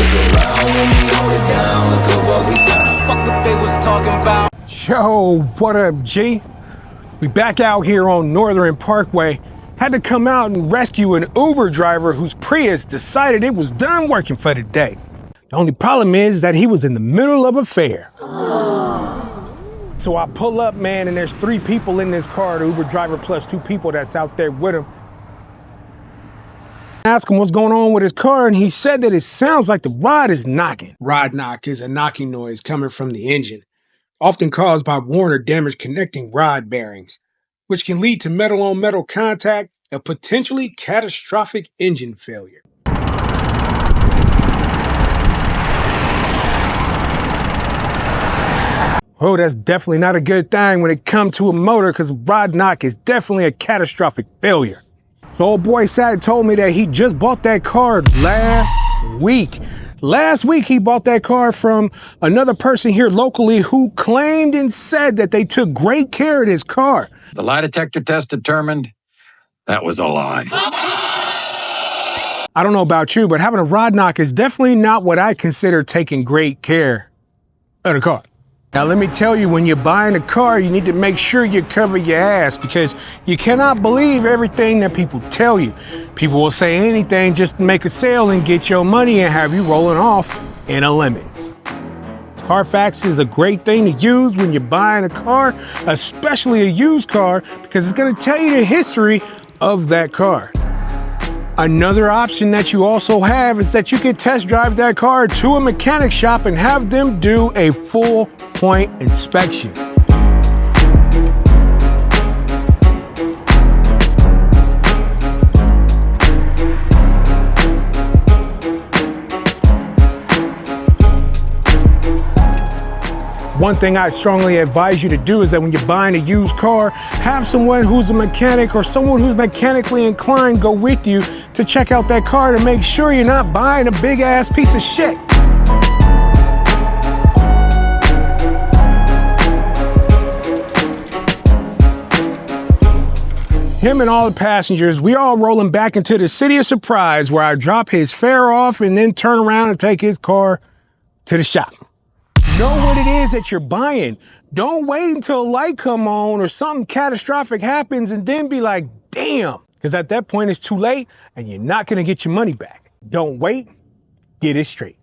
Stick around when we hold it down. Look at what we found. Fuck what they was talking about. Yo, what up, G? We back out here on Northern Parkway. Had to come out and rescue an Uber driver whose Prius decided it was done working for the day. The only problem is that he was in the middle of a fair. So I pull up, man, and there's 3 people in this car, the Uber driver plus 2 people that's out there with him. I asked him what's going on with his car, and he said that it sounds like the rod is knocking. Rod knock is a knocking noise coming from the engine, often caused by worn or damaged connecting rod bearings, which can lead to metal-on-metal contact, a potentially catastrophic engine failure. Oh, that's definitely not a good thing when it comes to a motor, because rod knock is definitely a catastrophic failure. So old boy Sad told me that he just bought that car last week. Last week he bought that car from another person here locally who claimed and said that they took great care of his car. The lie detector test determined that was a lie. I don't know about you, but having a rod knock is definitely not what I consider taking great care of the car. Now, let me tell you, when you're buying a car, you need to make sure you cover your ass, because you cannot believe everything that people tell you. People will say anything just to make a sale and get your money and have you rolling off in a limit. Carfax is a great thing to use when you're buying a car, especially a used car, because it's going to tell you the history of that car. Another option that you also have is that you can test drive that car to a mechanic shop and have them do a full point inspection. One thing I strongly advise you to do is that when you're buying a used car, have someone who's a mechanic or someone who's mechanically inclined go with you to check out that car to make sure you're not buying a big ass piece of shit. Him and all the passengers, we all rolling back into the city of Surprise, where I drop his fare off and then turn around and take his car to the shop. Know what it is that you're buying. Don't wait until a light come on or something catastrophic happens and then be like, damn, because at that point it's too late and you're not gonna get your money back. Don't wait, get it straight.